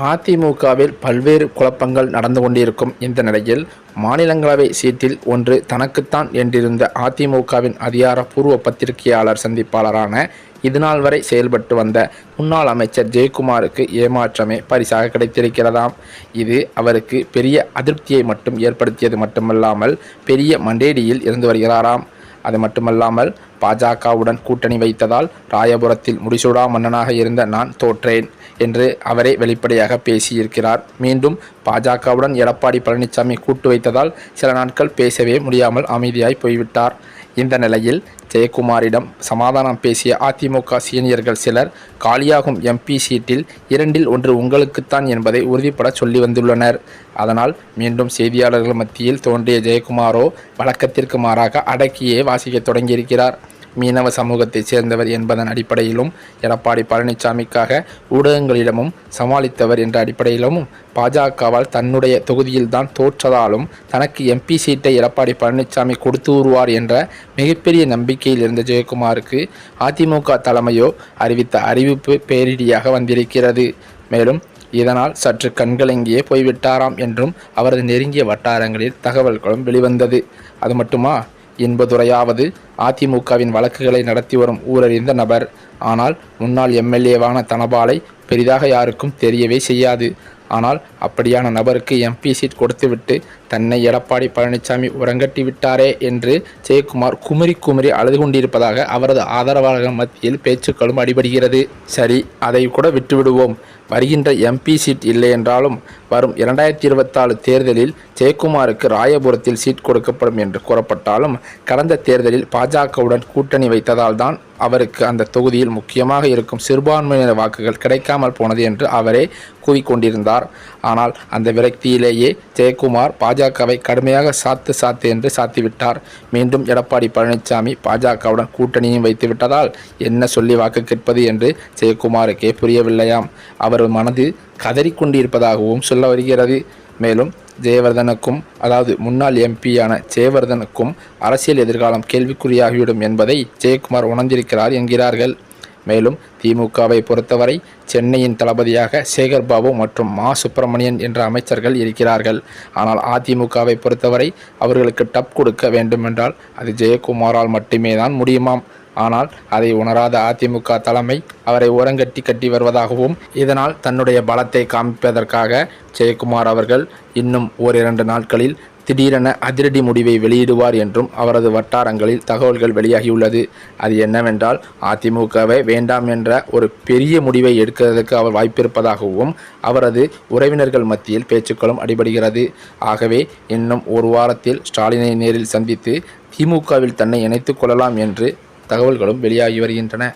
அதிமுகவில் பல்வேறு குழப்பங்கள் நடந்து கொண்டிருக்கும் இந்த நிலையில் மாநிலங்களவை சீட்டில் ஒன்று தனக்குத்தான் என்றிருந்த அதிமுகவின் அதிகாரப்பூர்வ பத்திரிகையாளர் சந்திப்பாளரான இதுநாள் வரை செயல்பட்டு வந்த முன்னாள் அமைச்சர் ஜெயக்குமாருக்கு ஏமாற்றமே பரிசாக கிடைத்திருக்கிறதாம். இது அவருக்கு பெரிய அதிருப்தியை மட்டும் ஏற்படுத்தியது மட்டுமல்லாமல் பெரிய மண்டேடியில் இருந்து வருகிறாராம். அது மட்டுமல்லாமல் பாஜகவுடன் கூட்டணி வைத்ததால் ராயபுரத்தில் முடிசூடா மன்னனாக இருந்த நான் தோற்றேன் என்று அவரே வெளிப்படையாக பேசியிருக்கிறார். மீண்டும் பாஜகவுடன் எடப்பாடி பழனிசாமி கூட்டு வைத்ததால் சில நாட்கள் பேசவே முடியாமல் அமைதியாய் போய்விட்டார். இந்த நிலையில் ஜெயக்குமாரிடம் சமாதானம் பேசிய அதிமுக சீனியர்கள் சிலர் காலியாகும் எம்பி சீட்டில் 2இல் 1 உங்களுக்குத்தான் என்பதை உறுதிப்பட சொல்லி வந்துள்ளனர். அதனால் மீண்டும் செய்தியாளர்கள் மத்தியில் தோன்றிய ஜெயக்குமாரோ வழக்கத்திற்கு மாறாக அடக்கியே வாசிக்க தொடங்கியிருக்கிறார். மீனவ சமூகத்தைச் சேர்ந்தவர் என்பதன் அடிப்படையிலும் எடப்பாடி பழனிசாமிக்காக ஊடகங்களிடமும் சமாளித்தவர் என்ற அடிப்படையிலும் பாஜகவால் தன்னுடைய தொகுதியில்தான் தோற்றதாலும் தனக்கு எம்பி சீட்டை எடப்பாடி பழனிசாமி கொடுத்து வருவார் என்ற மிகப்பெரிய நம்பிக்கையில் இருந்த ஜெயக்குமாருக்கு அதிமுக தலைமையோ அறிவித்த அறிவிப்பு பேரிடியாக வந்திருக்கிறது. மேலும் இதனால் சற்று கண்கலங்கியே போய்விட்டாராம் என்றும் அவரது நெருங்கிய வட்டாரங்களில் தகவல்களும் வெளிவந்தது. அது மட்டுமா, என்பதுரையாவது அதிமுகவின் வழக்குகளை நடத்தி வரும் ஊரறிந்த நபர். ஆனால் முன்னாள் எம்எல்ஏவான தனபாலை பெரிதாக யாருக்கும் தெரியவே செய்யாது. ஆனால் அப்படியான நபருக்கு எம்பி சீட் கொடுத்துவிட்டு தன்னை எடப்பாடி பழனிசாமி உரங்கட்டி விட்டாரே என்று ஜெயக்குமார் குமரி குமரி அழுது கொண்டிருப்பதாக அவரது ஆதரவாளர்கள் மத்தியில் பேச்சுக்களும் அடிபடுகிறது. சரி, அதை கூட விட்டுவிடுவோம். வருகின்ற எம்பி சீட் இல்லை என்றாலும் வரும் 2024 தேர்தலில் ஜெயக்குமாருக்கு ராயபுரத்தில் சீட் கொடுக்கப்படும் என்று கூறப்பட்டாலும் கடந்த தேர்தலில் பாஜகவுடன் கூட்டணி வைத்ததால் தான் அவருக்கு அந்த தொகுதியில் முக்கியமாக இருக்கும் சிறுபான்மையினர் வாக்குகள் கிடைக்காமல் போனது என்று அவரே கூறிக்கொண்டிருந்தார். ஆனால் அந்த விரக்தியிலேயே ஜெயக்குமார் பாஜகவை கடுமையாக சாத்து என்று சாத்திவிட்டார். மீண்டும் எடப்பாடி பழனிசாமி பாஜகவுடன் கூட்டணியும் வைத்து விட்டதால் என்ன சொல்லி வாக்கு கேட்பது என்று ஜெயக்குமாருக்கே புரியவில்லையாம். அவர் மனது கதறிக்கொண்டிருப்பதாகவும் சொல்ல வருகிறது. மேலும் ஜெயவர்தனுக்கும், அதாவது முன்னாள் எம்பியான ஜெயவர்தனுக்கும் அரசியல் எதிர்காலம் கேள்விக்குறியாகிவிடும் என்பதை ஜெயக்குமார் உணர்ந்திருக்கிறார் என்கிறார்கள். மேலும் திமுகவை பொறுத்தவரை சென்னையின் தளபதியாக சேகர்பாபு மற்றும் மா சுப்பிரமணியன் என்ற அமைச்சர்கள் இருக்கிறார்கள். ஆனால் அதிமுகவை பொறுத்தவரை அவர்களுக்கு டப் கொடுக்க வேண்டுமென்றால் அது ஜெயக்குமாரால் மட்டுமே தான் முடியுமாம். ஆனால் அதை உணராத அதிமுக தலைமை அவரை ஓரங்கட்டி வருவதாகவும் இதனால் தன்னுடைய பலத்தை காண்பிப்பதற்காக ஜெயக்குமார் அவர்கள் இன்னும் 1-2 நாட்களில் திடீரென அதிரடி முடிவை வெளியிடுவார் என்றும் அவரது வட்டாரங்களில் தகவல்கள் வெளியாகியுள்ளது. அது என்னவென்றால் அதிமுகவை வேண்டாம் என்ற ஒரு பெரிய முடிவை எடுக்கிறதுக்கு அவர் வாய்ப்பிருப்பதாகவும் அவரது உறவினர்கள் மத்தியில் பேச்சுக்களும் அடிபடுகிறது. ஆகவே இன்னும் ஒரு வாரத்தில் ஸ்டாலினை நேரில் சந்தித்து திமுகவில் தன்னை இணைத்துக் கொள்ளலாம் என்று தகவல்களும் வெளியாகி வருகின்றன.